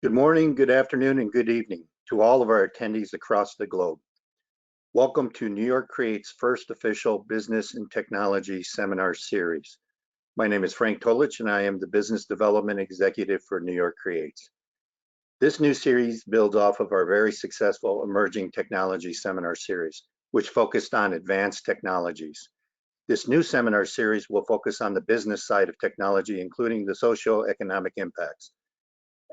Good morning, good afternoon, and good evening to all of our attendees across the globe. Welcome to New York Creates' first official Business and Technology Seminar Series. My name is Frank Tolich, and I am the Business Development Executive for New York Creates. This new series builds off of our very successful Emerging Technology Seminar Series, which focused on advanced technologies. This new seminar series will focus on the business side of technology, including the socio-economic impacts.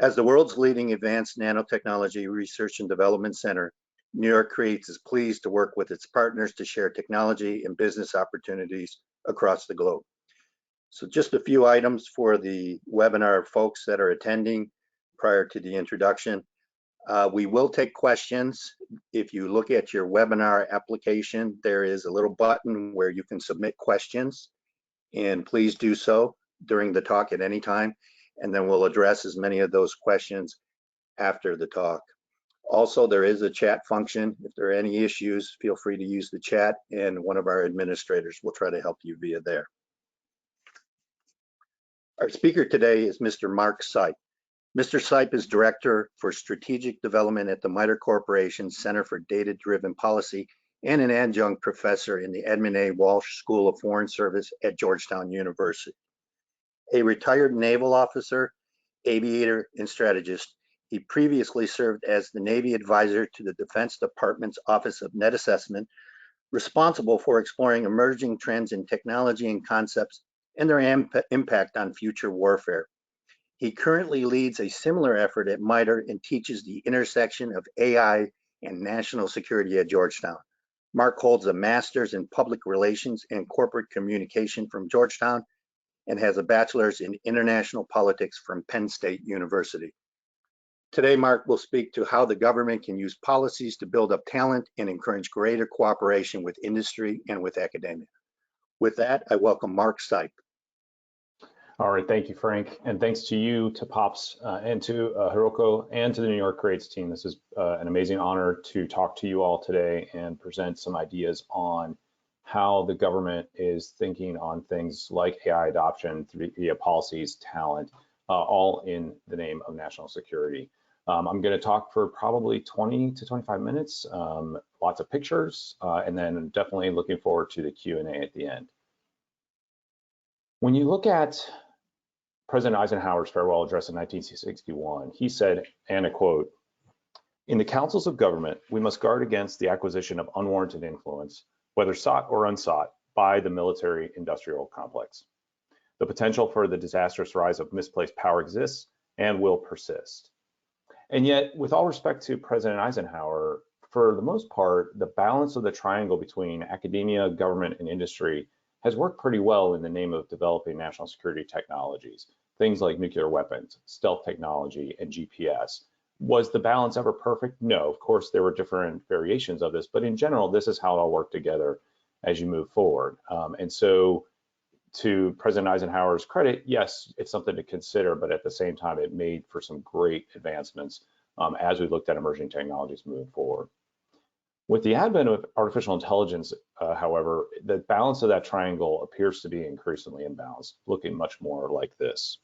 As the world's leading advanced nanotechnology research and development center, New York Creates is pleased to work with its partners to share technology and business opportunities across the globe. So just a few items for the webinar folks that are attending prior to the introduction. We will take questions. If you look at your webinar application, there is a little button where you can submit questions, and please do so during the talk at any time, and then we'll address as many of those questions after the talk. Also, there is a chat function. If there are any issues, feel free to use the chat, and one of our administrators will try to help you via there. Our speaker today is Mr. Mark Seip. Mr. Seip is Director for Strategic Development at the MITRE Corporation Center for Data-Driven Policy and an adjunct professor in the Edmund A. Walsh School of Foreign Service at Georgetown University. A retired naval officer, aviator, and strategist, he previously served as the Navy advisor to the Defense Department's Office of Net Assessment, responsible for exploring emerging trends in technology and concepts and their impact on future warfare. He currently leads a similar effort at MITRE and teaches the intersection of AI and national security at Georgetown. Mark holds a master's in public relations and corporate communication from Georgetown and has a bachelor's in international politics from Penn State University. Today, Mark will speak to how the government can use policies to build up talent and encourage greater cooperation with industry and with academia. With that, I welcome Mark Seip. All right, thank you, Frank, and thanks to you, to Pops, and to Hiroko, and to the New York Creates team. This is an amazing honor to talk to you all today and present some ideas on how the government is thinking on things like AI adoption via policies, talent, all in the name of national security. I'm going to talk for probably 20 to 25 minutes, lots of pictures, and then definitely looking forward to the Q&A at the end. When you look at President Eisenhower's farewell address in 1961, he said, and I quote, "In the councils of government, we must guard against the acquisition of unwarranted influence, whether sought or unsought, by the military-industrial complex. The potential for the disastrous rise of misplaced power exists and will persist." And yet, with all respect to President Eisenhower, for the most part, the balance of the triangle between academia, government, and industry has worked pretty well in the name of developing national security technologies, things like nuclear weapons, stealth technology, and GPS. Was the balance ever perfect? No, of course, there were different variations of this, but in general, this is how it all worked together as you move forward. And so to President Eisenhower's credit, yes, it's something to consider, but at the same time, it made for some great advancements as we looked at emerging technologies moving forward. With the advent of artificial intelligence, however, the balance of that triangle appears to be increasingly imbalanced, looking much more like this.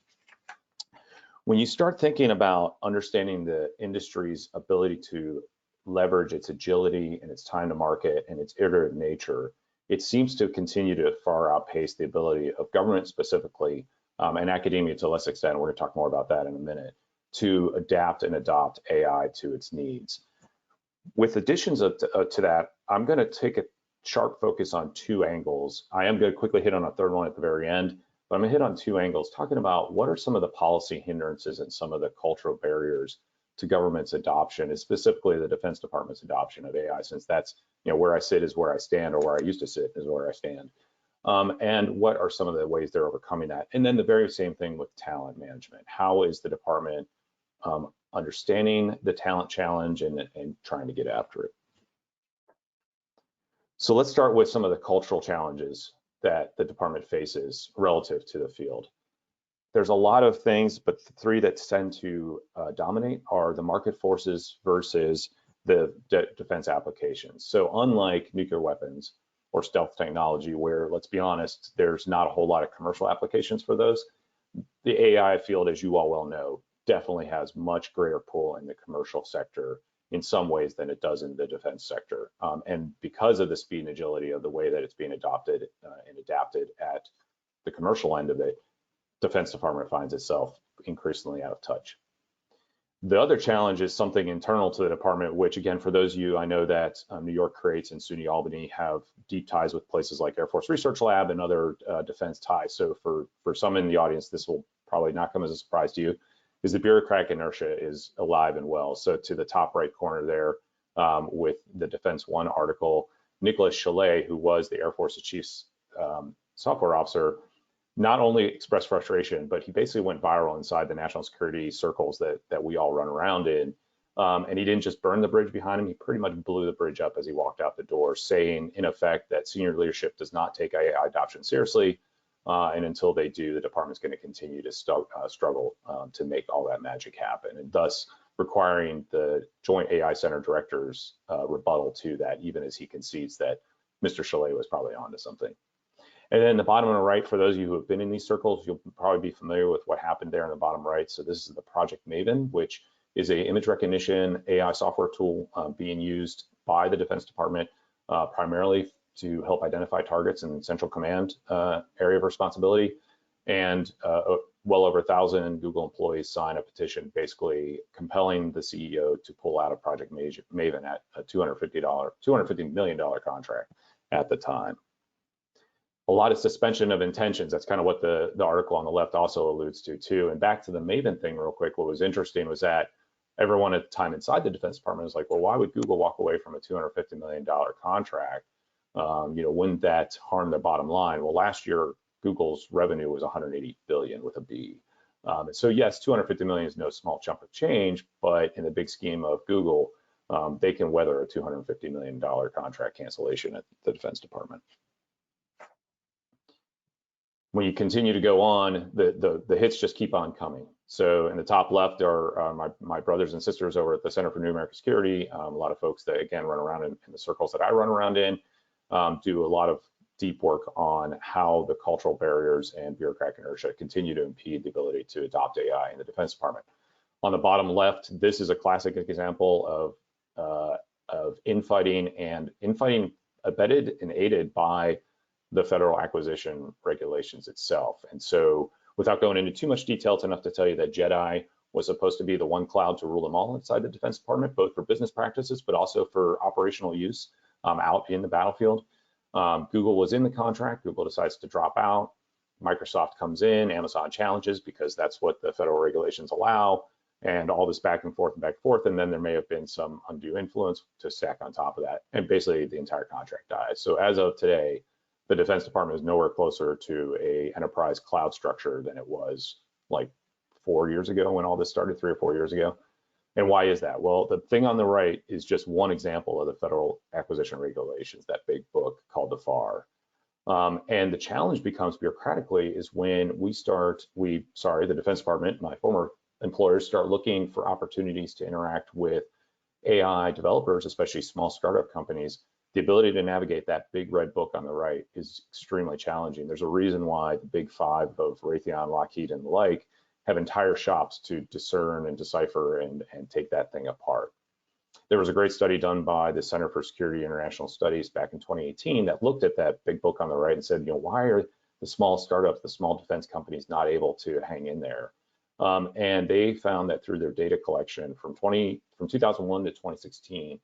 When you start thinking about understanding the industry's ability to leverage its agility and its time to market and its iterative nature, it seems to continue to far outpace the ability of government specifically, and academia to a less extent, we're going to talk more about that in a minute, to adapt and adopt AI to its needs. With additions to that, I'm going to take a sharp focus on two angles. I am going to quickly hit on a third one at the very end, but I'm going to hit on two angles, talking about what are some of the policy hindrances and some of the cultural barriers to government's adoption, and specifically the Defense Department's adoption of AI, since that's, where I sit is where I stand, or where I used to sit is where I stand. And what are some of the ways they're overcoming that? And then the very same thing with talent management. How is the department understanding the talent challenge and trying to get after it? So let's start with some of the cultural challenges that the department faces relative to the field. There's a lot of things, but the three that tend to dominate are the market forces versus the defense applications. So unlike nuclear weapons or stealth technology, where, let's be honest, there's not a whole lot of commercial applications for those, the AI field, as you all well know, definitely has much greater pull in the commercial sector in some ways than it does in the defense sector. And because of the speed and agility of the way that it's being adopted and adapted at the commercial end of it, Defense Department finds itself increasingly out of touch. The other challenge is something internal to the department, which again, for those of you, I know that New York Creates and SUNY Albany have deep ties with places like Air Force Research Lab and other defense ties. So for some in the audience, this will probably not come as a surprise to you, is the bureaucratic inertia is alive and well. So to the top right corner there, with the Defense One article, Nicholas Chalet, who was the Air Force's chief software officer, not only expressed frustration, but he basically went viral inside the national security circles that we all run around in. And he didn't just burn the bridge behind him, he pretty much blew the bridge up as he walked out the door, saying in effect that senior leadership does not take AI adoption seriously. And until they do, the department's going to continue to struggle to make all that magic happen, and thus requiring the Joint AI Center Director's rebuttal to that, even as he concedes that Mr. Chalet was probably onto something. And then the bottom on the right, for those of you who have been in these circles, you'll probably be familiar with what happened there in the bottom right. So this is the Project Maven, which is a image recognition AI software tool being used by the Defense Department primarily to help identify targets in Central Command area of responsibility. And well over 1,000 Google employees sign a petition basically compelling the CEO to pull out of Project Maven at a $250 million contract at the time. A lot of suspension of intentions. That's kind of what the article on the left also alludes to too. And back to the Maven thing real quick, what was interesting was that everyone at the time inside the Defense Department was like, well, why would Google walk away from a $250 million contract? Wouldn't that harm their bottom line? Well, last year, Google's revenue was 180 billion with a B. So yes, 250 million is no small chunk of change, but in the big scheme of Google, they can weather a $250 million contract cancellation at the Defense Department. When you continue to go on, the hits just keep on coming. So in the top left are my brothers and sisters over at the Center for New American Security. A lot of folks that, again, run around in the circles that I run around in, do a lot of deep work on how the cultural barriers and bureaucratic inertia continue to impede the ability to adopt AI in the Defense Department. On the bottom left, this is a classic example of infighting abetted and aided by the federal acquisition regulations itself. And so without going into too much detail, it's enough to tell you that JEDI was supposed to be the one cloud to rule them all inside the Defense Department, both for business practices, but also for operational use out in the battlefield. Google was in the contract. Google decides to drop out. Microsoft comes in, Amazon challenges because that's what the federal regulations allow, and all this back and forth and back and forth. And then there may have been some undue influence to stack on top of that. And basically the entire contract dies. So as of today, the Defense Department is nowhere closer to a enterprise cloud structure than it was like 4 years ago when all this started, 3 or 4 years ago. And why is that? Well, the thing on the right is just one example of the federal acquisition regulations, that big book called the FAR. And the challenge becomes bureaucratically is when the Defense Department, my former employers, start looking for opportunities to interact with AI developers, especially small startup companies. The ability to navigate that big red book on the right is extremely challenging. There's a reason why the big five of Raytheon, Lockheed, and the like have entire shops to discern and decipher and take that thing apart. There was a great study done by the Center for Security International Studies back in 2018 that looked at that big book on the right and said, why are the small startups, the small defense companies not able to hang in there? And they found that through their data collection from 2001 to 2016,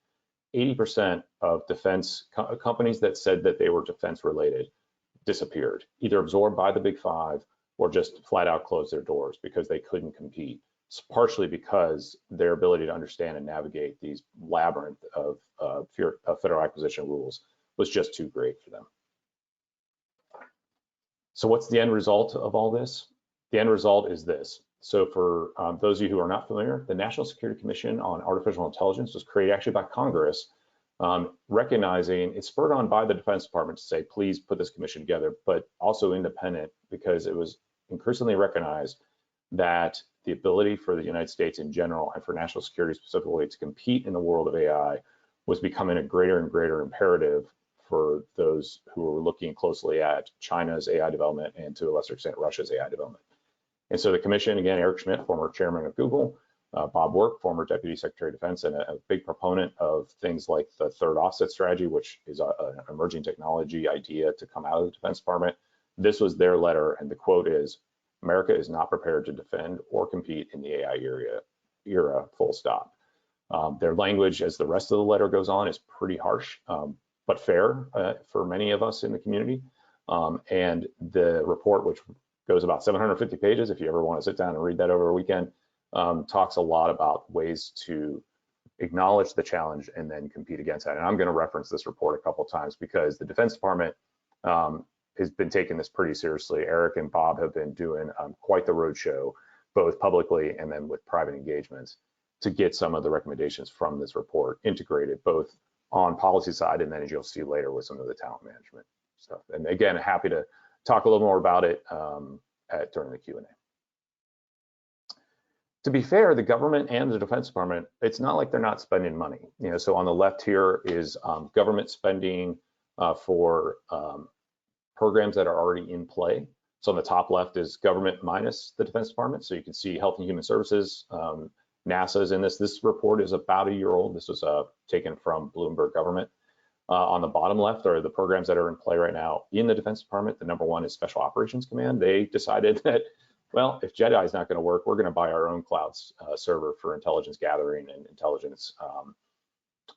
80% of defense companies that said that they were defense related disappeared, either absorbed by the big five or just flat out closed their doors because they couldn't compete. It's partially because their ability to understand and navigate these labyrinth of federal acquisition rules was just too great for them. So what's the end result of all this? The end result is this. So for those of you who are not familiar, the National Security Commission on Artificial Intelligence was created actually by Congress, recognizing it's spurred on by the Defense Department to say, please put this commission together, but also independent because it was increasingly recognized that the ability for the United States in general and for national security specifically to compete in the world of AI was becoming a greater and greater imperative for those who were looking closely at China's AI development and to a lesser extent Russia's AI development. And so the commission, again, Eric Schmidt, former chairman of Google, Bob Work, former Deputy Secretary of Defense, and a big proponent of things like the third offset strategy, which is an emerging technology idea to come out of the Defense Department. This was their letter, and the quote is, "America is not prepared to defend or compete in the AI era, full stop." Their language, as the rest of the letter goes on, is pretty harsh, but fair for many of us in the community. And the report, which goes about 750 pages, if you ever want to sit down and read that over a weekend, talks a lot about ways to acknowledge the challenge and then compete against that. And I'm going to reference this report a couple of times because the Defense Department has been taking this pretty seriously. Eric and Bob have been doing quite the roadshow, both publicly and then with private engagements, to get some of the recommendations from this report integrated both on policy side and then, as you'll see later, with some of the talent management stuff. And again, happy to talk a little more about it during the Q&A. To be fair, the government and the Defense Department, it's not like they're not spending money. So on the left here is government spending for programs that are already in play. So on the top left is government minus the Defense Department. So you can see Health and Human Services, NASA's in this. This report is about a year old. This was taken from Bloomberg Government. On the bottom left are the programs that are in play right now in the Defense Department. The number one is Special Operations Command. They decided that, well, if JEDI is not going to work, we're going to buy our own cloud server for intelligence gathering and intelligence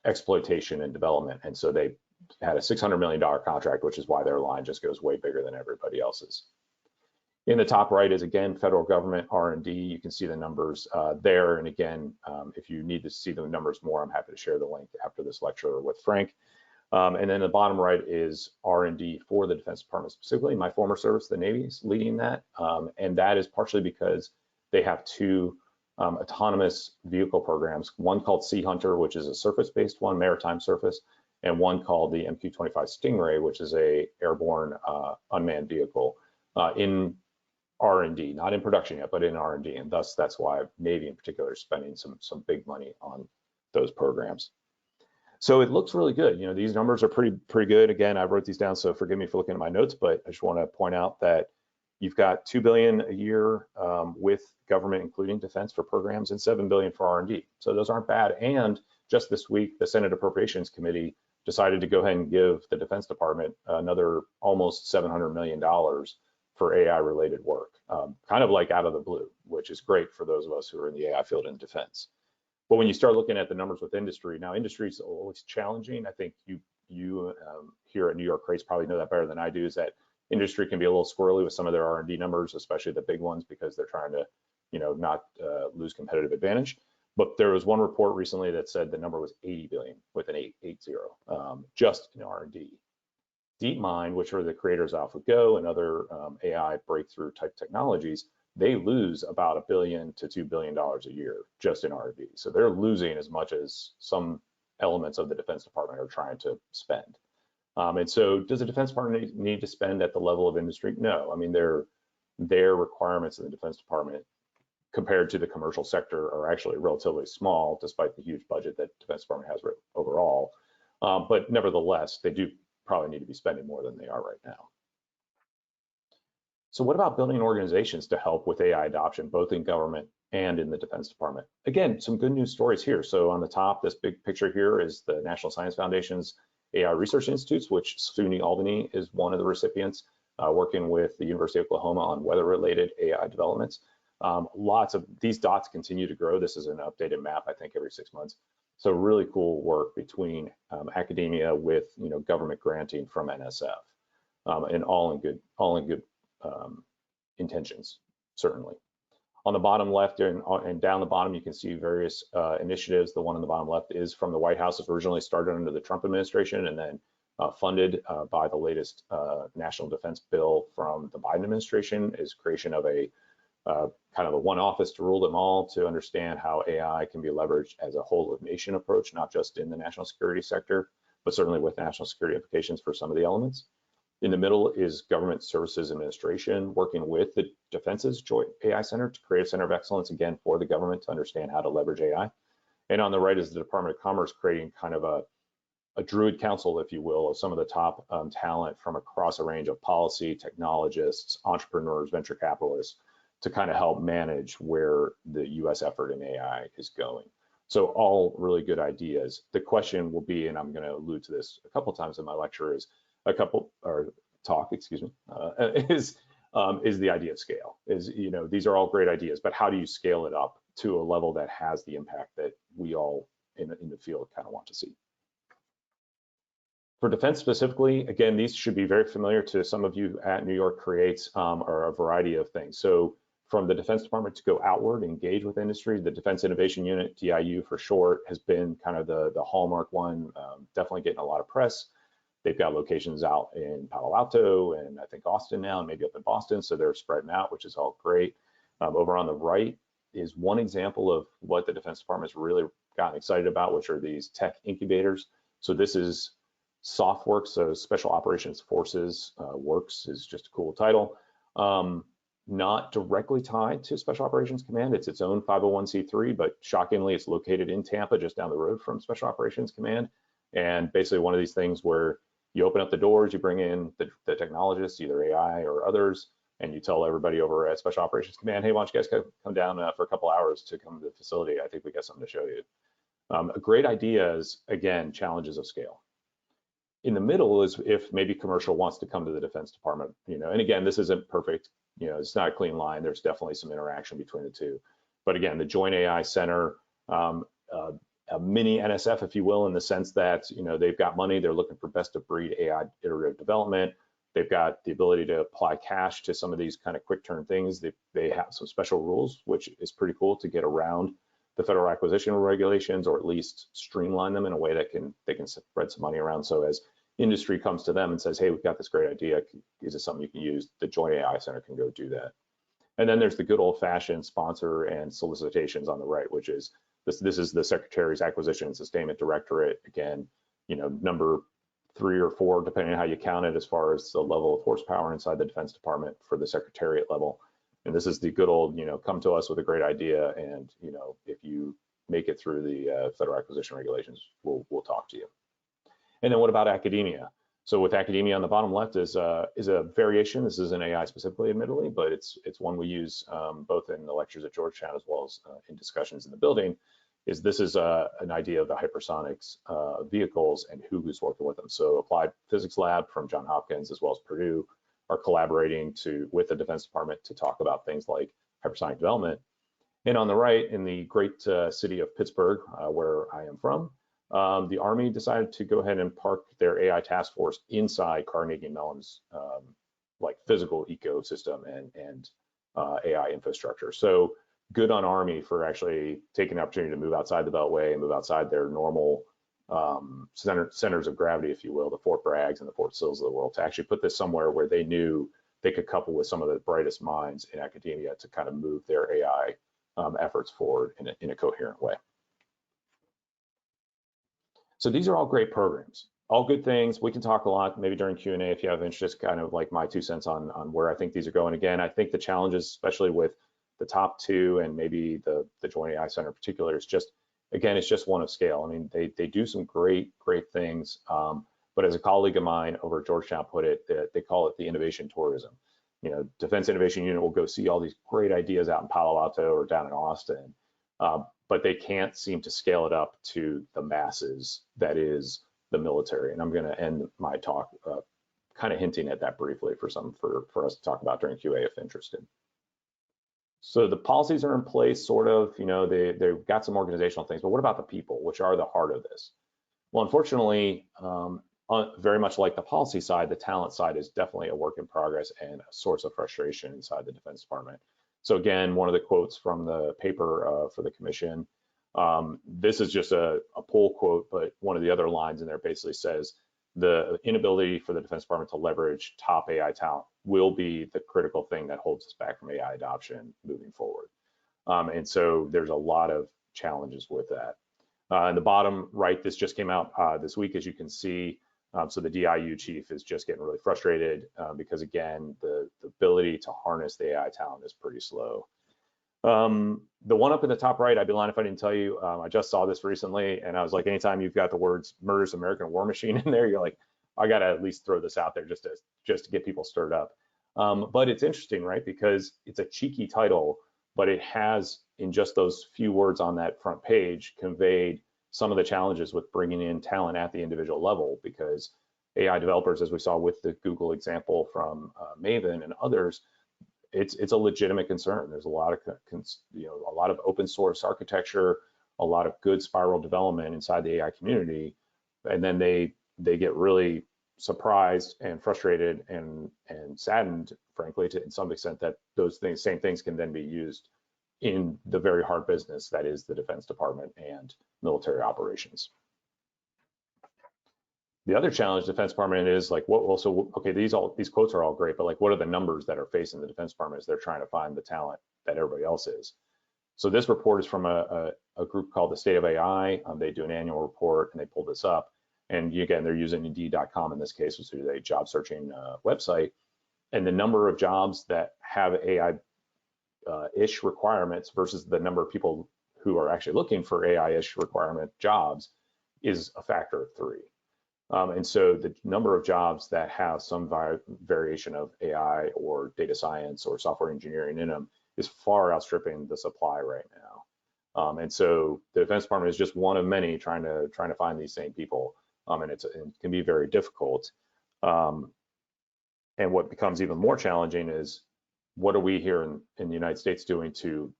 exploitation and development. And so they had a $600 million contract, which is why their line just goes way bigger than everybody else's. In the top right is, again, federal government R&D. You can see the numbers there. And again, if you need to see the numbers more, I'm happy to share the link after this lecture with Frank. And then the bottom right is R&D for the Defense Department specifically. My former service, the Navy, is leading that. And that is partially because they have two autonomous vehicle programs, one called Sea Hunter, which is a surface-based one, maritime surface, and one called the MQ-25 Stingray, which is a airborne unmanned vehicle in R&D, not in production yet, but in R&D. And thus, that's why Navy in particular is spending some big money on those programs. So it looks really good. These numbers are pretty good. Again, I wrote these down, so forgive me for looking at my notes, but I just want to point out that you've got $2 billion a year with government, including defense, for programs, and $7 billion for R&D. So those aren't bad. And just this week, the Senate Appropriations Committee decided to go ahead and give the Defense Department another almost $700 million for AI-related work, kind of like out of the blue, which is great for those of us who are in the AI field and defense. But when you start looking at the numbers with industry, now industry is always challenging. I think you here at New York CREATES probably know that better than I do, is that industry can be a little squirrely with some of their R&D numbers, especially the big ones, because they're trying to, not lose competitive advantage. But there was one report recently that said the number was 80 billion with an 880, just in R&D. DeepMind, which are the creators of AlphaGo and other AI breakthrough type technologies, they lose about $1 billion to $2 billion a year just in R&D. So they're losing as much as some elements of the Defense Department are trying to spend. And so does the Defense Department need to spend at the level of industry? No. I mean, their requirements in the Defense Department compared to the commercial sector are actually relatively small, despite the huge budget that the Defense Department has overall. But nevertheless, they do probably need to be spending more than they are right now. So what about building organizations to help with AI adoption, both in government and in the Defense Department? Again, some good news stories here. So on the top, this big picture here is the National Science Foundation's AI Research Institutes, which SUNY Albany is one of the recipients, working with the University of Oklahoma on weather-related AI developments. Lots of these dots continue to grow. This is an updated map, I think, every 6 months. So really cool work between academia with government granting from NSF, and all in good intentions, certainly. On the bottom left and down the bottom, you can see various initiatives. The one on the bottom left is from the White House. It was originally started under the Trump administration and then funded by the latest national defense bill from the Biden administration, is creation of a kind of a one office to rule them all, to understand how AI can be leveraged as a whole of nation approach, not just in the national security sector, but certainly with national security implications for some of the elements. In the middle is Government Services Administration, working with the Defense's Joint AI Center to create a center of excellence, again, for the government to understand how to leverage AI. And on the right is the Department of Commerce, creating kind of a druid council, if you will, of some of the top talent from across a range of policy, technologists, entrepreneurs, venture capitalists, to kind of help manage where the US effort in AI is going. So all really good ideas. The question will be, and I'm going to allude to this a couple times in my lecture, is is the idea of scale. These are all great ideas, but how do you scale it up to a level that has the impact that we all in the field kind of want to see? For defense specifically, again, these should be very familiar to some of you at New York Creates, or a variety of things. So from the Defense Department to go outward, engage with industry, the Defense Innovation Unit, DIU for short, has been kind of the hallmark one, definitely getting a lot of press. They've got locations out in Palo Alto and I think Austin now, and maybe up in Boston, so they're spreading out, which is all great. Over on the right is one example of what the Defense Department's really gotten excited about, which are these tech incubators. So this is SOFWorks, so Special Operations Forces Works is just a cool title. Not directly tied to Special Operations Command. It's its own 501c3, but shockingly, it's located in Tampa, just down the road from Special Operations Command. And basically one of these things where you open up the doors, you bring in the technologists, either AI or others, and you tell everybody over at Special Operations Command, hey, why don't you guys come down for a couple hours to come to the facility? I think we got something to show you. A great idea is, again, challenges of scale. In the middle is if maybe commercial wants to come to the Defense Department, and again, this isn't perfect, it's not a clean line. There's definitely some interaction between the two. But again, the Joint AI Center, a mini NSF, if you will, in the sense that, they've got money, they're looking for best of breed AI iterative development. They've got the ability to apply cash to some of these kind of quick turn things. They have some special rules, which is pretty cool to get around the federal acquisition regulations, or at least streamline them in a way that they can spread some money around. So as industry comes to them and says, hey, we've got this great idea, is it something you can use? The Joint AI Center can go do that. And then there's the good old fashioned sponsor and solicitations on the right, which is this is the Secretary's Acquisition and Sustainment Directorate. Again, number 3 or 4, depending on how you count it, as far as the level of horsepower inside the Defense Department for the Secretariat level. And this is the good old, come to us with a great idea, and if you make it through the federal acquisition regulations, we'll talk to you. And then what about academia? So with academia on the bottom left is a variation. This isn't AI specifically, admittedly, but it's one we use both in the lectures at Georgetown as well as in discussions in the building. This is an idea of the hypersonics vehicles and who's working with them. So Applied Physics Lab from Johns Hopkins as well as Purdue are collaborating with the Defense Department to talk about things like hypersonic development. And on the right, in the great city of Pittsburgh, where I am from, the Army decided to go ahead and park their AI task force inside Carnegie Mellon's physical ecosystem and AI infrastructure. So good on Army for actually taking the opportunity to move outside the Beltway and move outside their normal centers of gravity, if you will, the Fort Braggs and the Fort Sills of the world, to actually put this somewhere where they knew they could couple with some of the brightest minds in academia to kind of move their AI efforts forward in a coherent way. So these are all great programs, all good things. We can talk a lot, maybe during Q&A if you have interest, kind of like my 2 cents on where I think these are going. Again, I think the challenges, especially with the top 2 and maybe the Joint AI Center in particular, is just, again, it's just one of scale. I mean, they do some great things, but as a colleague of mine over at Georgetown put it, they call it the innovation tourism. Defense Innovation Unit will go see all these great ideas out in Palo Alto or down in Austin, but they can't seem to scale it up to the masses that is the military. And I'm going to end my talk kind of hinting at that briefly for us to talk about during QA if interested. So the policies are in place, sort of, they've got some organizational things, but what about the people, which are the heart of this? Well, unfortunately, very much like the policy side, the talent side is definitely a work in progress and a source of frustration inside the Defense Department. So again, one of the quotes from the paper for the commission, this is just a pull quote, but one of the other lines in there basically says the inability for the Defense Department to leverage top AI talent will be the critical thing that holds us back from AI adoption moving forward. And so there's a lot of challenges with that. In the bottom right, this just came out this week, as you can see. So the DIU chief is just getting really frustrated because, again, the ability to harness the AI talent is pretty slow. The one up in the top right, I'd be lying if I didn't tell you, I just saw this recently, and I was like, anytime you've got the words "murderous American war machine" in there, you're like, I got to at least throw this out there just to get people stirred up. But it's interesting, right? Because it's a cheeky title, but it has, in just those few words on that front page, conveyed some of the challenges with bringing in talent at the individual level, because AI developers, as we saw with the Google example from Maven and others, it's a legitimate concern. There's a lot of a lot of open source architecture, a lot of good spiral development inside the AI community, and then they get really surprised and frustrated and saddened, frankly, to in some extent, that those same things can then be used in the very hard business that is the Defense Department and military operations. The other challenge Defense Department is like, what? Well, so okay, these quotes are all great, but like, what are the numbers that are facing the Defense Department as they're trying to find the talent that everybody else is? So this report is from a group called the State of AI. They do an annual report, and they pulled this up. And again, they're using Indeed.com in this case, which is a job searching website. And the number of jobs that have AI-ish requirements versus the number of people who are actually looking for AI-ish requirement jobs is a factor of 3. And so the number of jobs that have some variation of AI or data science or software engineering in them is far outstripping the supply right now. And so the Defense Department is just one of many trying to find these same people, and it can be very difficult. And what becomes even more challenging is, what are we here in the United States doing to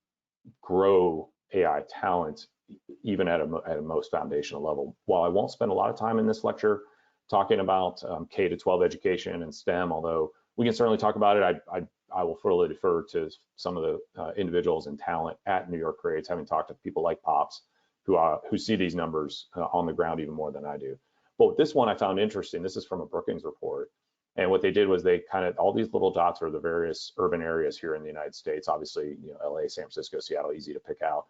grow AI talent, even at a most foundational level? While I won't spend a lot of time in this lecture talking about K-12 education and STEM, although we can certainly talk about it, I will fully defer to some of the individuals and talent at New York Creates, having talked to people like Pops who see these numbers on the ground even more than I do. But this one I found interesting. This is from a Brookings report. And what they did was they all these little dots are the various urban areas here in the United States. Obviously, LA, San Francisco, Seattle, easy to pick out.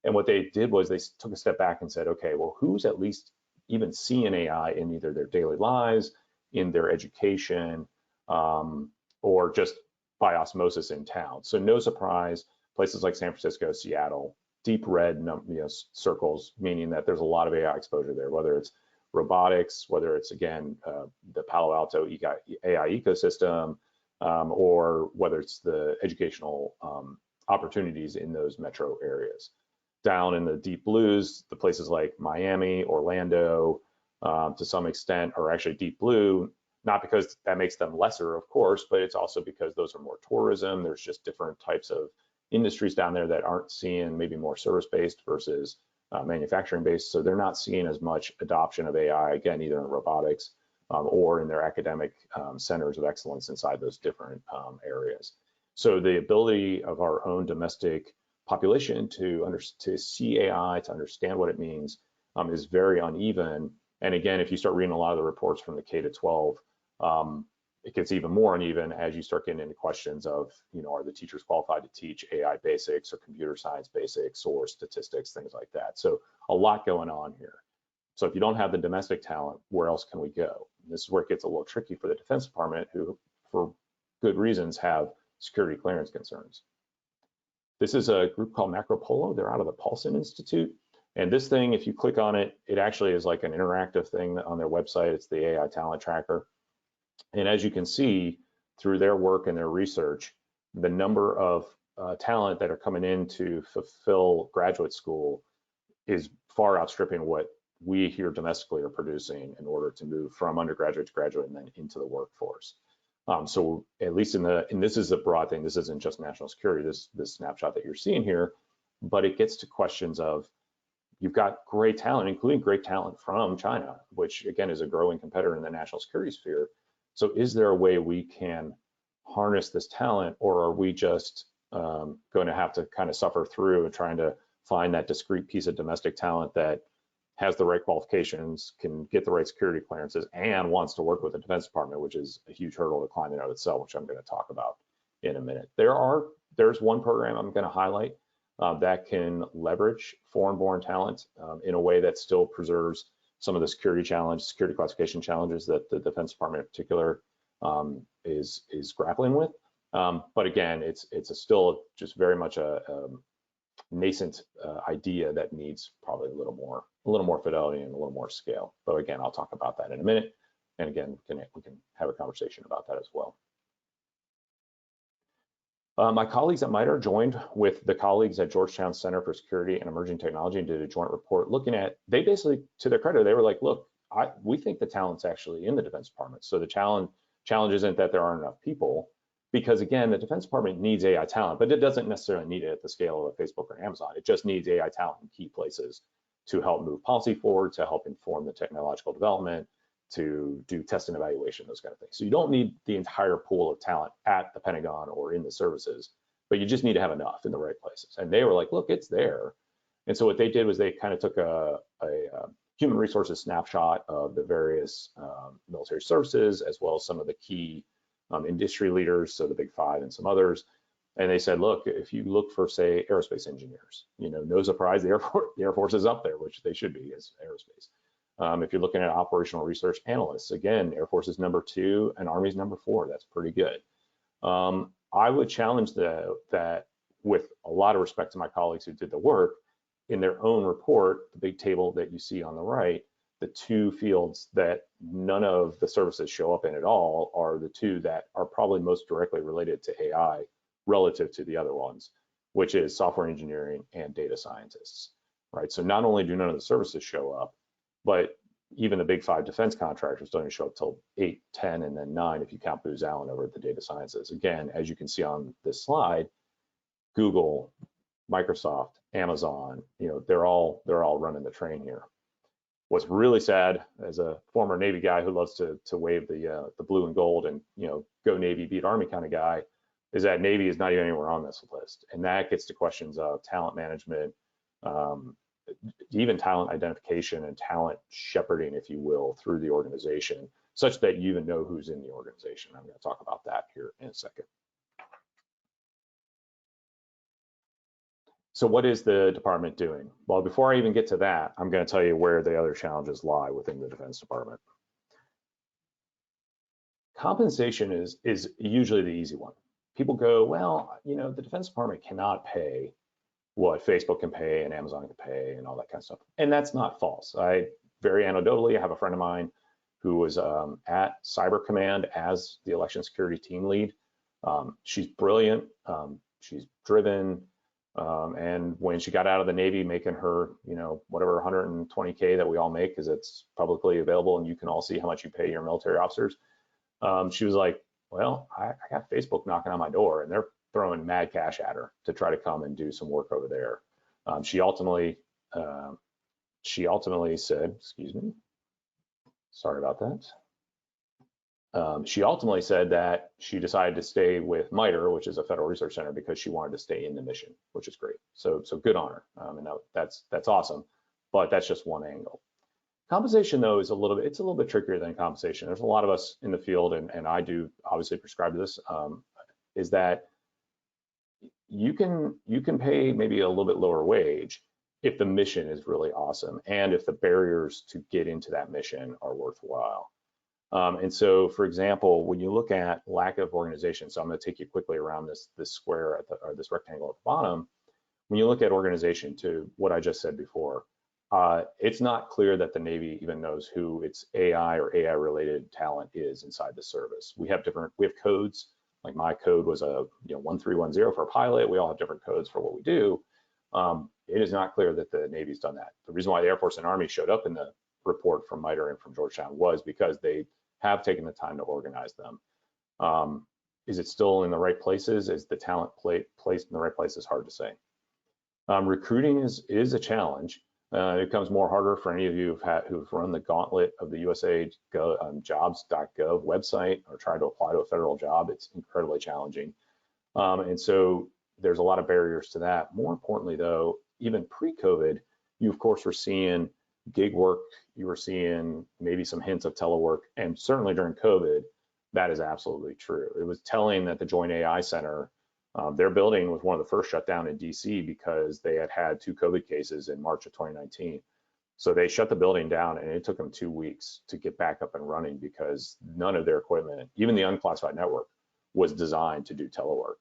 And what they did was they took a step back and said, okay, well, who's at least even seeing AI in either their daily lives, in their education, or just by osmosis in town? So no surprise, places like San Francisco, Seattle, deep red circles, meaning that there's a lot of AI exposure there, whether it's robotics, whether it's, again, the Palo Alto AI ecosystem, or whether it's the educational opportunities in those metro areas. Down in the deep blues, the places like Miami, Orlando, to some extent, are actually deep blue, not because that makes them lesser, of course, but it's also because those are more tourism. There's just different types of industries down there that aren't seeing maybe more service-based versus manufacturing-based. So they're not seeing as much adoption of AI, again, either in robotics or in their academic centers of excellence inside those different areas. So the ability of our own domestic population to see AI, to understand what it means, is very uneven. And again, if you start reading a lot of the reports from the K-12, it gets even more uneven as you start getting into questions of, are the teachers qualified to teach AI basics or computer science basics or statistics, things like that. So a lot going on here. So if you don't have the domestic talent, where else can we go? And this is where it gets a little tricky for the Defense Department, who, for good reasons, have security clearance concerns. This is a group called Macropolo. They're out of the Paulson Institute. And this thing, if you click on it, it actually is like an interactive thing on their website. It's the AI Talent Tracker. And as you can see, through their work and their research, the number of talent that are coming in to fulfill graduate school is far outstripping what we here domestically are producing in order to move from undergraduate to graduate and then into the workforce. So at least and this is a broad thing, this isn't just national security, this snapshot that you're seeing here, but it gets to questions of, you've got great talent, including great talent from China, which again is a growing competitor in the national security sphere. So is there a way we can harness this talent, or are we just going to have to kind of suffer through and trying to find that discrete piece of domestic talent that has the right qualifications, can get the right security clearances, and wants to work with the Defense Department, which is a huge hurdle to climb in of itself, which I'm going to talk about in a minute. There's one program I'm going to highlight that can leverage foreign-born talent in a way that still preserves some of the security classification challenges that the Defense Department in particular is grappling with. But again, it's still just very much a nascent idea that needs probably a little more fidelity and a little more scale. But again, I'll talk about that in a minute. And again, we can have a conversation about that as well. My colleagues at MITRE joined with the colleagues at Georgetown Center for Security and Emerging Technology and did a joint report looking at, they basically, to their credit, they were like, look, we think the talent's actually in the Defense Department. So the challenge isn't that there aren't enough people, because again, the Defense Department needs AI talent, but it doesn't necessarily need it at the scale of Facebook or Amazon. It just needs AI talent in key places to help move policy forward, to help inform the technological development, to do test and evaluation, those kind of things. So you don't need the entire pool of talent at the Pentagon or in the services, but you just need to have enough in the right places. And they were like, look, it's there. And so what they did was they kind of took a human resources snapshot of the various military services, as well as some of the key industry leaders, so the big five and some others. And they said, look, if you look for, say, aerospace engineers, no surprise, the Air Force is up there, which they should be as aerospace. If you're looking at operational research analysts, again, Air Force is number 2 and Army's number 4. That's pretty good. I would challenge that with a lot of respect to my colleagues who did the work, in their own report, the big table that you see on the right, the 2 fields that none of the services show up in at all are the 2 that are probably most directly related to AI relative to the other ones, which is software engineering and data scientists, right? So not only do none of the services show up, but even the big 5 defense contractors don't even show up till 8, 10, and then 9 if you count Booz Allen over at the data sciences. Again, as you can see on this slide, Google, Microsoft, Amazon, they're all running the train here. What's really sad, as a former Navy guy who loves to wave the blue and gold and go Navy beat Army kind of guy, is that Navy is not even anywhere on this list, and that gets to questions of talent management, even talent identification and talent shepherding, if you will, through the organization, such that you even know who's in the organization. I'm going to talk about that here in a second. So what is the department doing? Well, before I even get to that, I'm going to tell you where the other challenges lie within the Defense Department. Compensation is usually the easy one. People go, well, the Defense Department cannot pay what Facebook can pay and Amazon can pay and all that kind of stuff. And that's not false. Very anecdotally, I have a friend of mine who was at Cyber Command as the election security team lead. She's brilliant. She's driven. And when she got out of the Navy making her, whatever 120K that we all make, because it's publicly available and you can all see how much you pay your military officers, she was like, well, I got Facebook knocking on my door and they're throwing mad cash at her to try to come and do some work over there. She ultimately said, excuse me, sorry about that. She ultimately said that she decided to stay with MITRE, which is a federal research center, because she wanted to stay in the mission, which is great. So good on her. And that's awesome, but that's just one angle. Compensation, though, is a little bit trickier than compensation. There's a lot of us in the field, and I do obviously prescribe to this, is that you can pay maybe a little bit lower wage if the mission is really awesome and if the barriers to get into that mission are worthwhile. And so, for example, when you look at lack of organization, so I'm going to take you quickly around this square or this rectangle at the bottom. When you look at organization, to what I just said before, it's not clear that the Navy even knows who its AI or AI related talent is inside the service. We have codes. Like my code was a 1310 for a pilot. We all have different codes for what we do. It is not clear that the Navy's done that. The reason why the Air Force and Army showed up in the report from MITRE and from Georgetown was because they have taken the time to organize them. Is it still in the right places? Is the talent placed in the right places? Hard to say. Recruiting is a challenge. It becomes more harder for any of you who've run the gauntlet of the USA jobs.gov website or tried to apply to a federal job. It's incredibly challenging. And so there's a lot of barriers to that. More importantly, though, even pre-COVID, you of course were seeing gig work, you were seeing maybe some hints of telework, and certainly during COVID, that is absolutely true. It was telling that the Joint AI Center, their building was one of the first shut down in DC because they had 2 COVID cases in March of 2019. So they shut the building down and it took them 2 weeks to get back up and running because none of their equipment, even the unclassified network, was designed to do telework.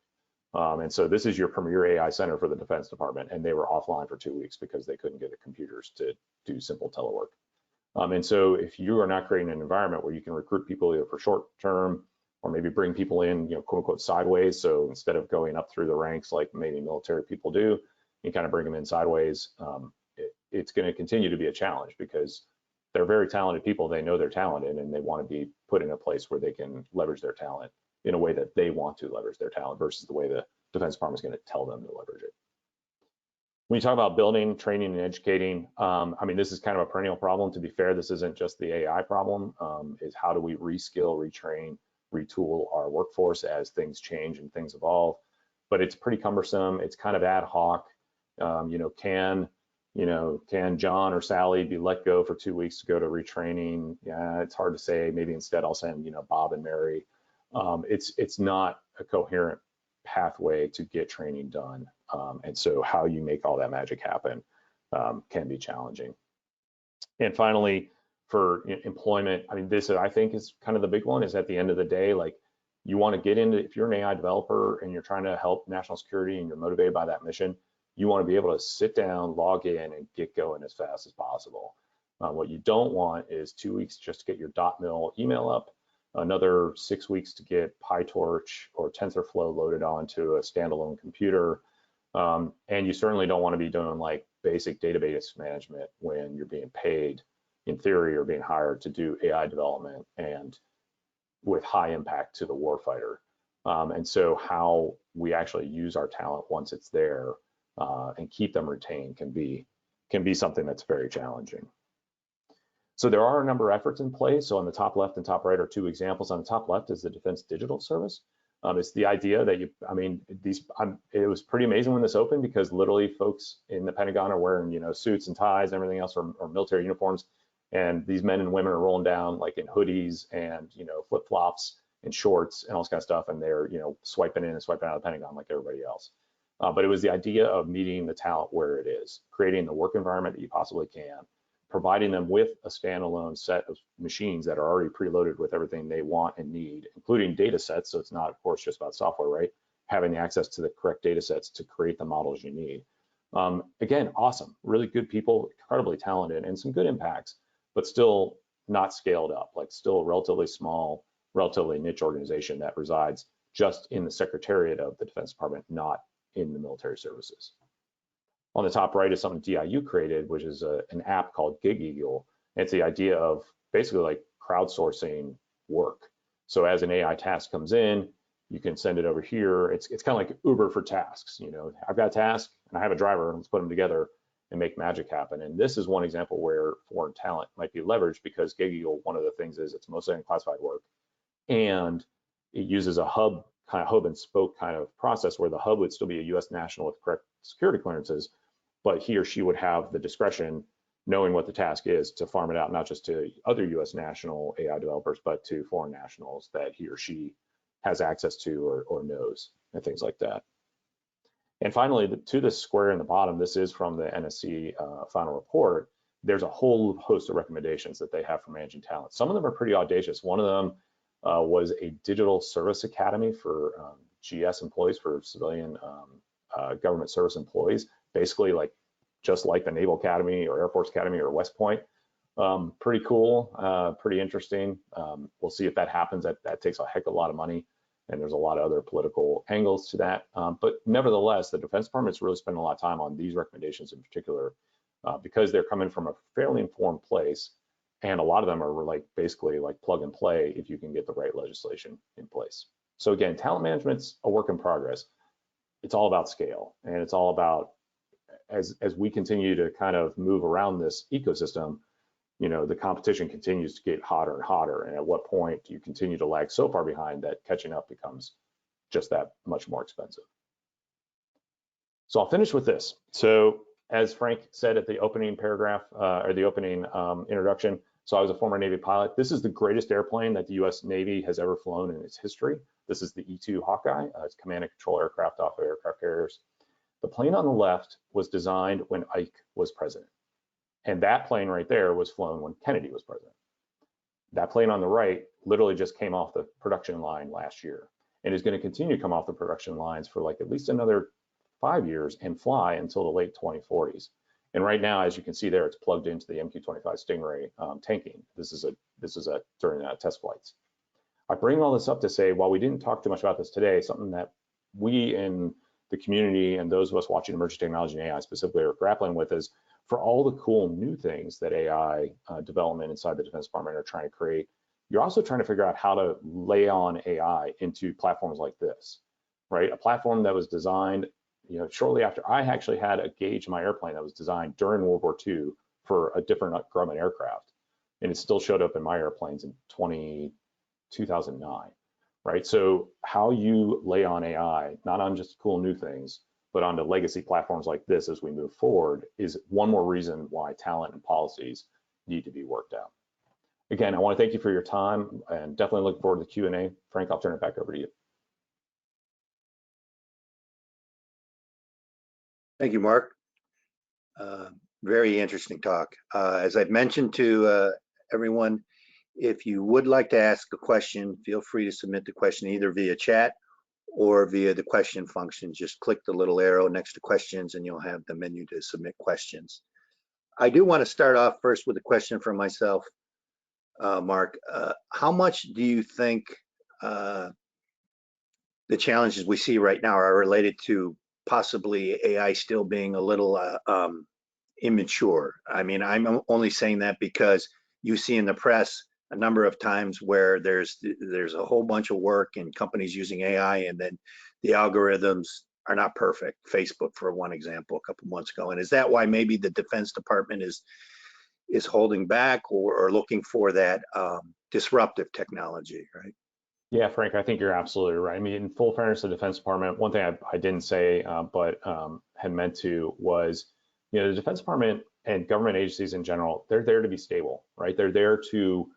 And so this is your premier AI center for the Defense Department, and they were offline for 2 weeks because they couldn't get the computers to do simple telework. And so if you are not creating an environment where you can recruit people either for short term or maybe bring people in, quote unquote, sideways. So instead of going up through the ranks like maybe military people do, you kind of bring them in sideways. It's going to continue to be a challenge because they're very talented people. They know they're talented and they want to be put in a place where they can leverage their talent in a way that they want to leverage their talent versus the way the Defense Department is going to tell them to leverage it. When you talk about building, training, and educating, I mean, this is kind of a perennial problem. To be fair, this isn't just the AI problem. Is how do we reskill, retrain, retool our workforce as things change and things evolve? But it's pretty cumbersome. It's kind of ad hoc. Can John or Sally be let go for 2 weeks to go to retraining? Yeah, it's hard to say. Maybe instead I'll send Bob and Mary. It's not a coherent pathway to get training done. And so how you make all that magic happen can be challenging. And finally, for employment, I mean, this I think is kind of the big one, is at the end of the day, like you want to get into, if you're an AI developer and you're trying to help national security and you're motivated by that mission, you want to be able to sit down, log in, and get going as fast as possible. What you don't want is 2 weeks just to get your .mil email up, another 6 weeks to get PyTorch or TensorFlow loaded onto a standalone computer. And you certainly don't want to be doing like basic database management when you're being paid, in theory, or being hired to do AI development and with high impact to the warfighter. And so how we actually use our talent once it's there and keep them retained can be something that's very challenging. So there are a number of efforts in place. So on the top left and top right are two examples. On the top left is the Defense Digital Service. It's the idea that it was pretty amazing when this opened because literally folks in the Pentagon are wearing, suits and ties and everything else, or military uniforms. And these men and women are rolling down like in hoodies and, flip-flops and shorts and all this kind of stuff. And they're, swiping in and swiping out of the Pentagon like everybody else. But it was the idea of meeting the talent where it is, creating the work environment that you possibly can, providing them with a standalone set of machines that are already preloaded with everything they want and need, including data sets. So it's not, of course, just about software, right? Having the access to the correct data sets to create the models you need. Again, awesome, really good people, incredibly talented, and some good impacts, but still not scaled up, like still a relatively small, relatively niche organization that resides just in the Secretariat of the Defense Department, not in the military services. On the top right is something DIU created, which is an app called Gig Eagle. It's the idea of basically like crowdsourcing work. So as an AI task comes in, you can send it over here. It's kind of like Uber for tasks. I've got a task and I have a driver, let's put them together and make magic happen. And this is one example where foreign talent might be leveraged because Gig Eagle, one of the things is it's mostly unclassified work, and it uses a hub and spoke kind of process where the hub would still be a US national with correct security clearances, but he or she would have the discretion, knowing what the task is, to farm it out, not just to other US national AI developers, but to foreign nationals that he or she has access to or knows, and things like that. And finally, to the square in the bottom, this is from the NSC final report. There's a whole host of recommendations that they have for managing talent. Some of them are pretty audacious. One of them was a digital service academy for GS employees, for civilian government service employees, basically just like the Naval Academy or Air Force Academy or West Point. Pretty cool, pretty interesting. We'll see if that happens. That takes a heck of a lot of money, and there's a lot of other political angles to that. But nevertheless, the Defense Department's really spending a lot of time on these recommendations in particular because they're coming from a fairly informed place, and a lot of them are basically plug and play if you can get the right legislation in place. So again, talent management's a work in progress. It's all about scale, and it's all about as we continue to kind of move around this ecosystem, the competition continues to get hotter and hotter. And at what point do you continue to lag so far behind that catching up becomes just that much more expensive? So I'll finish with this. So as Frank said at the opening paragraph or the opening introduction, so I was a former Navy pilot. This is the greatest airplane that the US Navy has ever flown in its history. This is the E-2 Hawkeye. It's command and control aircraft off of aircraft carriers. The plane on the left was designed when Ike was president. And that plane right there was flown when Kennedy was president. That plane on the right literally just came off the production line last year and is going to continue to come off the production lines for at least another 5 years and fly until the late 2040s. And right now, as you can see there, it's plugged into the MQ-25 Stingray tanking. This is during test flights. I bring all this up to say, while we didn't talk too much about this today, something that we in the community and those of us watching emerging technology and AI specifically are grappling with is, for all the cool new things that AI development inside the Defense Department are trying to create, you're also trying to figure out how to lay on AI into platforms like this, right? A platform that was designed, shortly after I actually had a gauge in my airplane that was designed during World War II for a different Grumman aircraft, and it still showed up in my airplanes in 2009, right? So how you lay on AI, not on just cool new things, but onto legacy platforms like this as we move forward, is one more reason why talent and policies need to be worked out. Again, I want to thank you for your time and definitely look forward to the Q&A. Frank, I'll turn it back over to you. Thank you, Mark. Very interesting talk. As I've mentioned to everyone, if you would like to ask a question, feel free to submit the question either via chat or via the question function. Just click the little arrow next to questions and you'll have the menu to submit questions. I do want to start off first with a question for myself, Mark. How much do you think the challenges we see right now are related to possibly AI still being a little immature? I mean, I'm only saying that because you see in the press a number of times where there's a whole bunch of work and companies using AI, and then the algorithms are not perfect. Facebook, for one example, a couple months ago. And is that why maybe the Defense Department is holding back or looking for that disruptive technology, right? Yeah, Frank, I think you're absolutely right. I mean, in full fairness to the Defense Department, one thing I didn't say, but had meant to was, the Defense Department and government agencies in general, they're there to be stable, right? They're there to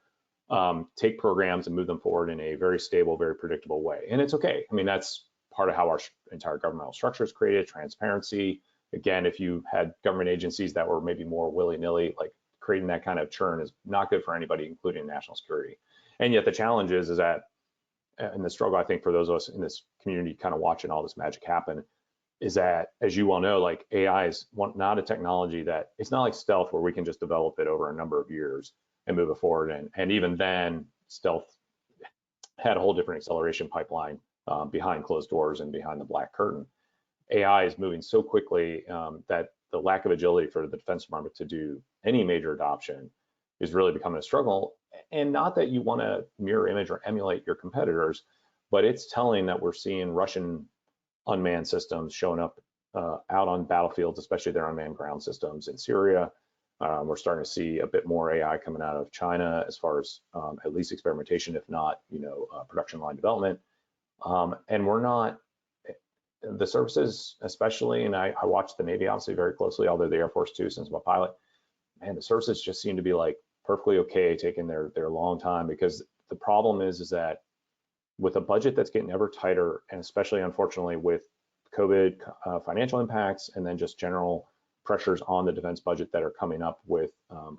take programs and move them forward in a very stable, very predictable way. And it's okay. I mean, that's part of how our entire governmental structure is created, transparency. Again, if you had government agencies that were maybe more willy-nilly, like creating that kind of churn is not good for anybody, including national security. And yet the challenge is that, and the struggle, I think, for those of us in this community kind of watching all this magic happen, is that, as you well know, like AI is not a technology that, it's not like stealth where we can just develop it over a number of years and move it forward. And even then, stealth had a whole different acceleration pipeline behind closed doors and behind the black curtain. AI is moving so quickly that the lack of agility for the Defense Department to do any major adoption is really becoming a struggle. And not that you want to mirror image or emulate your competitors, but it's telling that we're seeing Russian unmanned systems showing up out on battlefields, especially their unmanned ground systems in Syria. We're starting to see a bit more AI coming out of China as far as at least experimentation, if not, production line development. And we're not, the services especially, and I watch the Navy obviously very closely, although the Air Force too, since I'm a pilot, man, the services just seem to be like perfectly okay taking their long time, because the problem is that with a budget that's getting ever tighter, and especially unfortunately with COVID financial impacts, and then just general pressures on the defense budget that are coming up with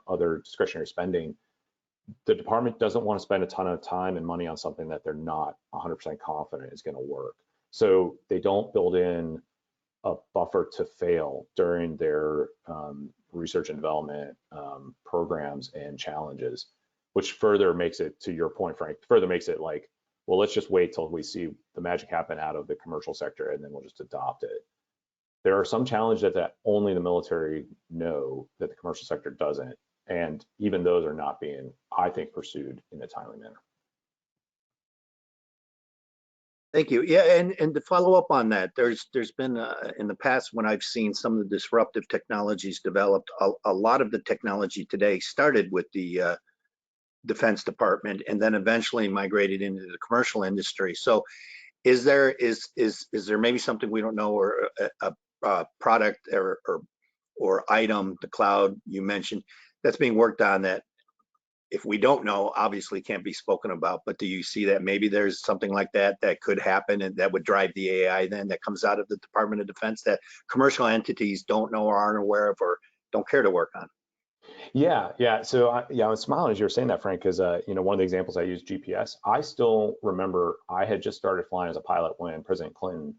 other discretionary spending, the department doesn't want to spend a ton of time and money on something that they're not 100% confident is going to work. So they don't build in a buffer to fail during their research and development programs and challenges, which further makes it, to your point, Frank, further makes it like, well, let's just wait till we see the magic happen out of the commercial sector and then we'll just adopt it. There are some challenges that only the military know that the commercial sector doesn't. And even those are not being, I think, pursued in a timely manner. Thank you. Yeah, and to follow up on that, there's been in the past when I've seen some of the disruptive technologies developed, a lot of the technology today started with the Defense Department and then eventually migrated into the commercial industry. So is there maybe something we don't know, or a product or item, the cloud you mentioned, that's being worked on that, if we don't know, obviously can't be spoken about, but do you see that maybe there's something like that could happen and that would drive the AI then that comes out of the Department of Defense that commercial entities don't know or aren't aware of or don't care to work on? Yeah. So I was smiling as you were saying that, Frank, because one of the examples I used, GPS. I still remember I had just started flying as a pilot when President Clinton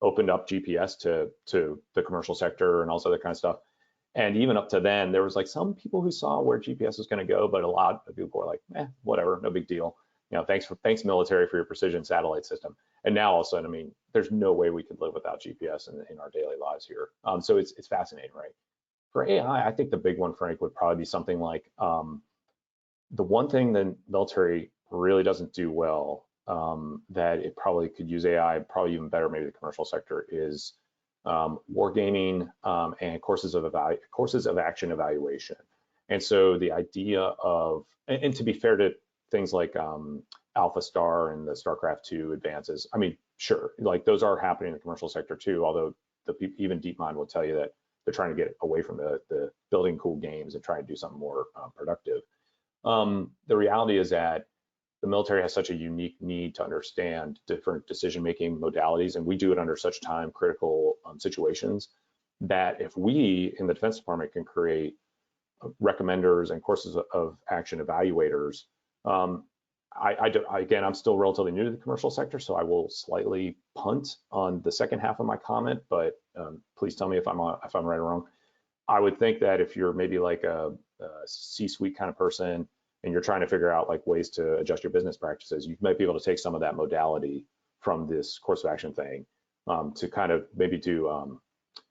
opened up GPS to the commercial sector and also that kind of stuff. And even up to then, there was like some people who saw where GPS was going to go, but a lot of people were like, whatever, no big deal. thanks military for your precision satellite system. And now all of a sudden, I mean, there's no way we could live without GPS in our daily lives here. So it's fascinating, right? For AI, I think the big one, Frank, would probably be something like the one thing the military really doesn't do well, that it probably could use AI, probably even better, maybe the commercial sector, is wargaming and courses of action evaluation. And so the idea of, and to be fair to things like Alpha Star and the StarCraft 2 advances, I mean, sure, like those are happening in the commercial sector too, although even DeepMind will tell you that they're trying to get away from the building cool games and try to do something more productive. The reality is that the military has such a unique need to understand different decision-making modalities, and we do it under such time-critical situations that if we in the Defense Department can create recommenders and courses of action evaluators, again, I'm still relatively new to the commercial sector, so I will slightly punt on the second half of my comment, but please tell me if I'm right or wrong. I would think that if you're maybe like a C-suite kind of person and you're trying to figure out like ways to adjust your business practices, you might be able to take some of that modality from this course of action thing to kind of maybe do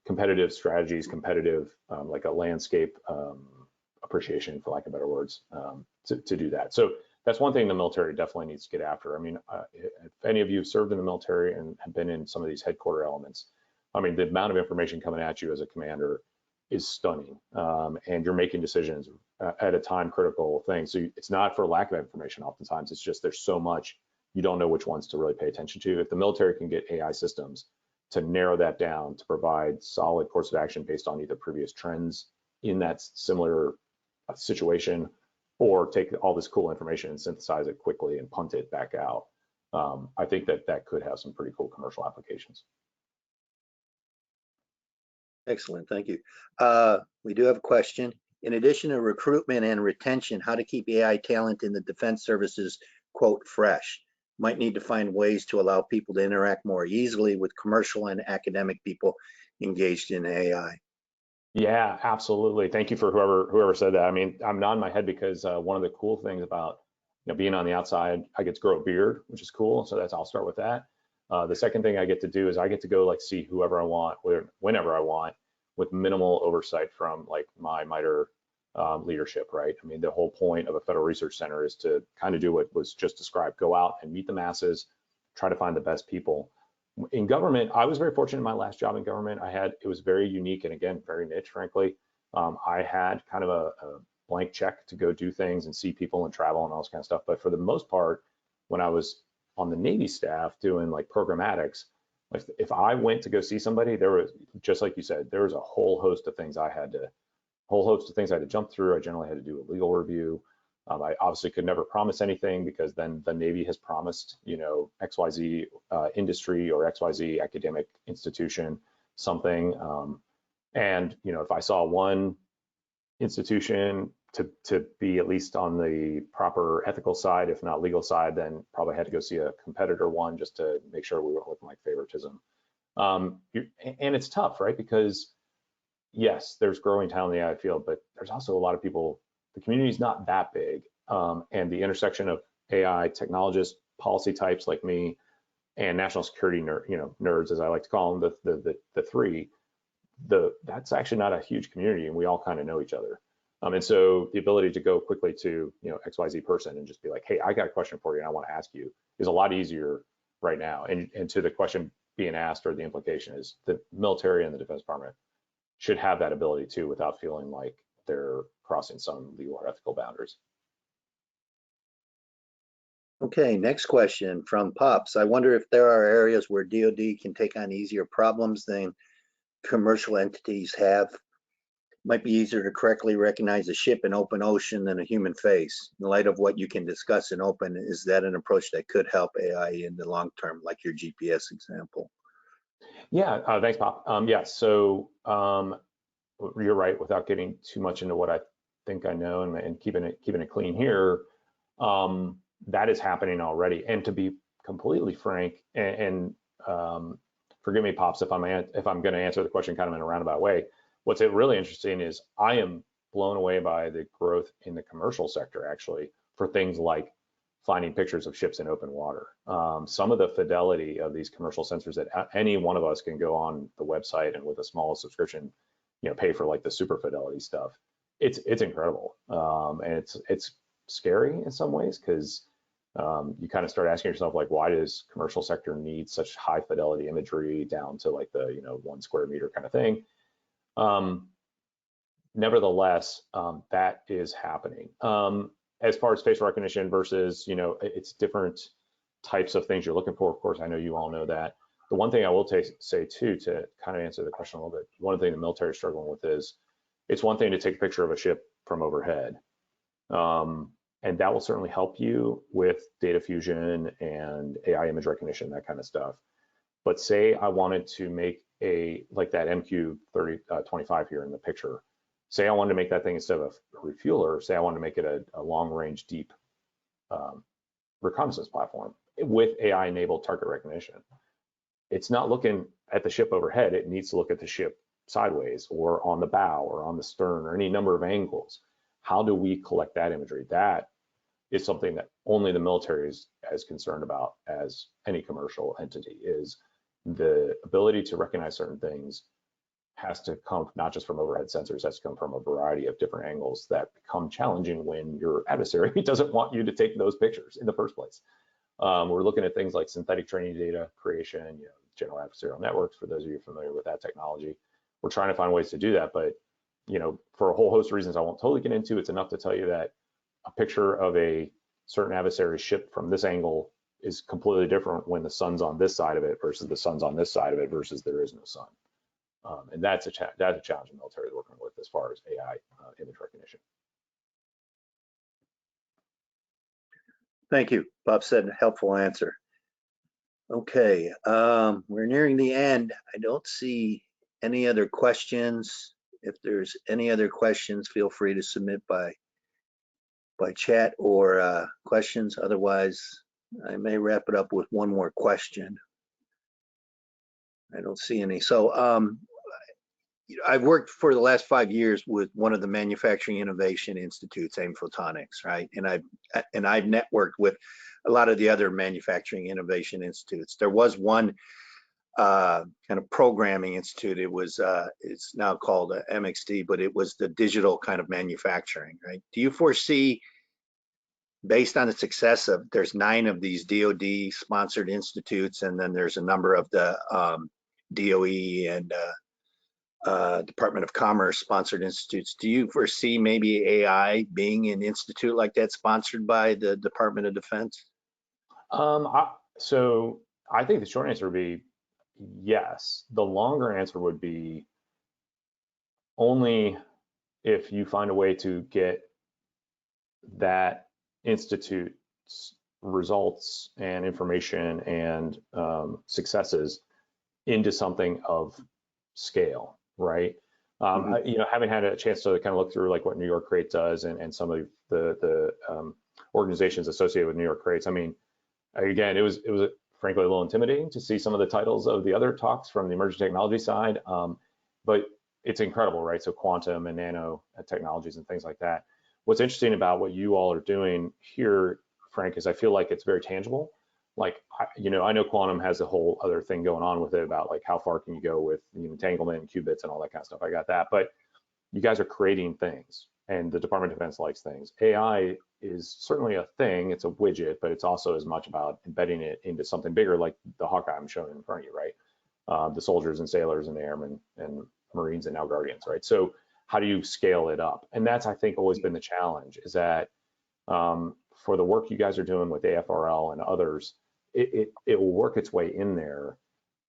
competitive strategies, like a landscape appreciation, for lack of better words, to do that. So that's one thing the military definitely needs to get after. I mean, if any of you have served in the military and have been in some of these headquarter elements, I mean, the amount of information coming at you as a commander is stunning, and you're making decisions at a time critical thing. So it's not for lack of information oftentimes, it's just there's so much you don't know which ones to really pay attention to. If the military can get AI systems to narrow that down, to provide solid course of action based on either previous trends in that similar situation, or take all this cool information and synthesize it quickly and punt it back out, I think that could have some pretty cool commercial applications. Excellent, thank you. We do have a question. In addition to recruitment and retention, how to keep AI talent in the defense services, quote, fresh? Might need to find ways to allow people to interact more easily with commercial and academic people engaged in AI. Yeah, absolutely. Thank you for whoever said that. I mean, I'm nodding my head because one of the cool things about being on the outside, I get to grow a beard, which is cool. So I'll start with that. The second thing I get to do is I get to go like see whoever I want, whenever I want, with minimal oversight from like my MITRE leadership, right? I mean, the whole point of a federal research center is to kind of do what was just described: go out and meet the masses, try to find the best people. In government, I was very fortunate in my last job in government. It was very unique and again, very niche, frankly. I had kind of a blank check to go do things and see people and travel and all this kind of stuff. But for the most part, when I was on the Navy staff doing like programmatics, if I went to go see somebody, there was, just like you said, there was a whole host of things I had to jump through. I generally had to do a legal review. I obviously could never promise anything because then the Navy has promised, XYZ industry or XYZ academic institution something. And, if I saw one institution to be at least on the proper ethical side, if not legal side, then probably had to go see a competitor one just to make sure we weren't looking like favoritism. And it's tough, right? Because yes, there's growing talent in the AI field, but there's also a lot of people. The community is not that big, and the intersection of AI technologists, policy types like me, and national security nerds, as I like to call them, the three, that's actually not a huge community, and we all kind of know each other. And so the ability to go quickly to XYZ person and just be like, hey, I got a question for you and I want to ask you, is a lot easier right now. And to the question being asked, or the implication is the military and the Defense Department should have that ability too, without feeling like they're crossing some legal or ethical boundaries. Okay, next question from Pops. I wonder if there are areas where DoD can take on easier problems than commercial entities have. Might be easier to correctly recognize a ship in open ocean than a human face. In light of what you can discuss in open, is that an approach that could help AI in the long term, like your GPS example? Yeah, thanks, Pop. Yeah, so you're right. Without getting too much into what I think I know and keeping it clean here, that is happening already. And to be completely frank, and forgive me, Pops, if I'm going to answer the question kind of in a roundabout way. What's really interesting is I am blown away by the growth in the commercial sector, actually, for things like finding pictures of ships in open water. Some of the fidelity of these commercial sensors that any one of us can go on the website and with a small subscription, pay for like the super fidelity stuff. It's incredible, and it's scary in some ways because you kind of start asking yourself, like, why does commercial sector need such high fidelity imagery down to like the 1 square meter kind of thing? Nevertheless, that is happening. As far as facial recognition versus, it's different types of things you're looking for. Of course, I know you all know that. The one thing I will say too, to kind of answer the question a little bit, one thing the military is struggling with is, it's one thing to take a picture of a ship from overhead. And that will certainly help you with data fusion and AI image recognition, that kind of stuff. But say I wanted to make like that MQ-3025 here in the picture. Say I wanted to make that thing instead of a refueler, say I wanted to make it a long-range deep reconnaissance platform with AI-enabled target recognition. It's not looking at the ship overhead, it needs to look at the ship sideways or on the bow or on the stern or any number of angles. How do we collect that imagery? That is something that only the military is as concerned about as any commercial entity, is the ability to recognize certain things has to come not just from overhead sensors, has to come from a variety of different angles that become challenging when your adversary doesn't want you to take those pictures in the first place. We're looking at things like synthetic training data creation, general adversarial networks, for those of you familiar with that technology. We're trying to find ways to do that, but for a whole host of reasons I won't totally get into, it's enough to tell you that a picture of a certain adversary ship from this angle is completely different when the sun's on this side of it versus the sun's on this side of it versus there is no sun. And that's a challenge the military is working with as far as AI image recognition. Thank you. Bob said a helpful answer. Okay, we're nearing the end. I don't see any other questions. If there's any other questions, feel free to submit by chat or questions. Otherwise, I may wrap it up with one more question. I don't see any. So I've worked for the last 5 years with one of the manufacturing innovation institutes, AIM Photonics, right? And I've networked with a lot of the other manufacturing innovation institutes. There was one kind of programming institute. It was it's now called MXD, but it was the digital kind of manufacturing, right? Do you foresee, based on the success of, there's 9 of these DoD sponsored institutes, and then there's a number of the DOE and Department of Commerce sponsored institutes. Do you foresee maybe AI being an institute like that sponsored by the Department of Defense? So I think the short answer would be yes. The longer answer would be only if you find a way to get that institute's results and information and successes into something of scale, right? Having had a chance to kind of look through like what New York Creates does and some of the organizations associated with New York Creates. I mean, again, it was frankly a little intimidating to see some of the titles of the other talks from the emerging technology side, but it's incredible, right? So quantum and nano technologies and things like that. What's interesting about what you all are doing here, Frank, is I feel like it's very tangible. Like, I know quantum has a whole other thing going on with it about like how far can you go with entanglement and qubits and all that kind of stuff. I got that, but you guys are creating things, and the Department of Defense likes things. AI is certainly a thing, it's a widget, but it's also as much about embedding it into something bigger, like the Hawkeye I'm showing in front of you, right? The soldiers and sailors and airmen and Marines and now Guardians, right? So how do you scale it up? And that's, I think, always been the challenge, is that for the work you guys are doing with AFRL and others, it will work its way in there.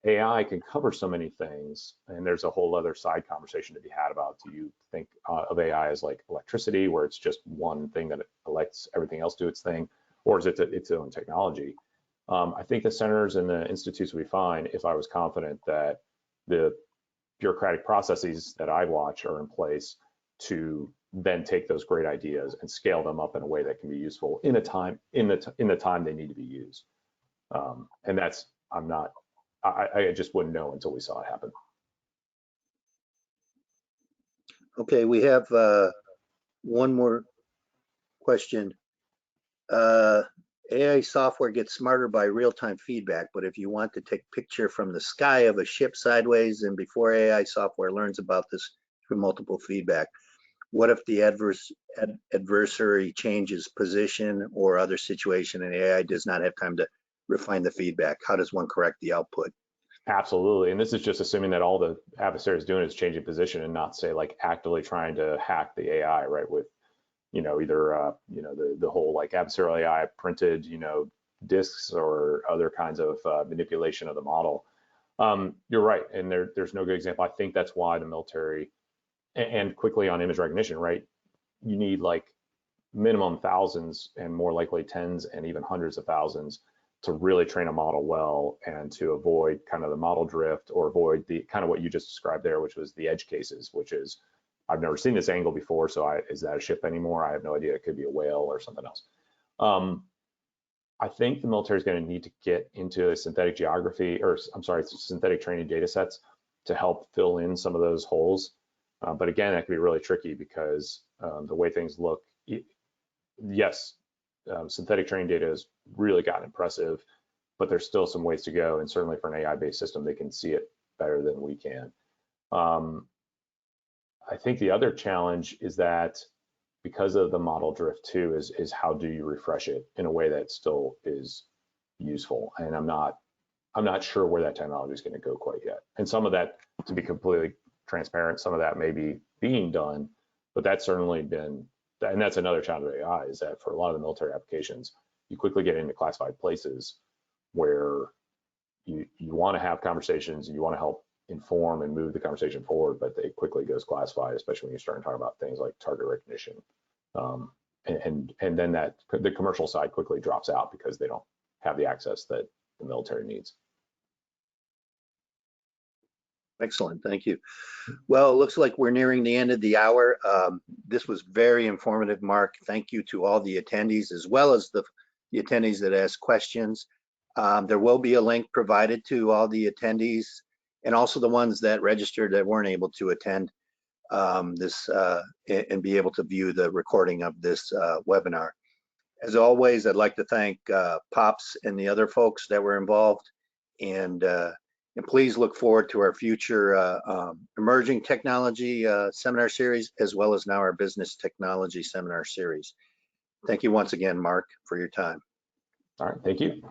AI can cover so many things, and there's a whole other side conversation to be had about, do you think of AI as like electricity, where it's just one thing that lets everything else do its thing, or is it its own technology? I think the centers and the institutes would be fine if I was confident that the bureaucratic processes that I watch are in place to then take those great ideas and scale them up in a way that can be useful in the time they need to be used. And that's, I just wouldn't know until we saw it happen. Okay, we have one more question. AI software gets smarter by real-time feedback, but if you want to take a picture from the sky of a ship sideways and before AI software learns about this through multiple feedback, what if the adversary changes position or other situation and AI does not have time to refine the feedback? How does one correct the output? Absolutely. And this is just assuming that all the adversary is doing is changing position and not say like actively trying to hack the AI, right? With, either, the whole like adversarial AI printed, disks or other kinds of manipulation of the model. You're right. And there's no good example. I think that's why the military and quickly on image recognition, right? You need like minimum thousands and more likely tens and even hundreds of thousands to really train a model well and to avoid kind of the model drift or avoid the kind of what you just described there, which was the edge cases, which is, I've never seen this angle before, so is that a ship anymore? I have no idea. It could be a whale or something else. I think the military is going to need to get into a synthetic geography, or I'm sorry, synthetic training data sets to help fill in some of those holes. But again, that can be really tricky because the way things look, yes, synthetic training data has really gotten impressive, but there's still some ways to go. And certainly for an AI-based system, they can see it better than we can. I think the other challenge is that because of the model drift too, is how do you refresh it in a way that still is useful? And I'm not sure where that technology is going to go quite yet. And some of that, to be completely transparent, some of that may be being done, but that's certainly been, and that's another challenge of AI, is that for a lot of the military applications, you quickly get into classified places where you want to have conversations and you want to help inform and move the conversation forward, but it quickly goes classified, especially when you start to talk about things like target recognition. And then the commercial side quickly drops out because they don't have the access that the military needs. Excellent, thank you. Well, it looks like we're nearing the end of the hour. This was very informative, Mark. Thank you to all the attendees, as well as the attendees that asked questions. There will be a link provided to all the attendees and also the ones that registered that weren't able to attend this and be able to view the recording of this webinar. As always, I'd like to thank Pops and the other folks that were involved, and please look forward to our future emerging technology seminar series, as well as now our business technology seminar series. Thank you once again, Mark, for your time. All right, thank you.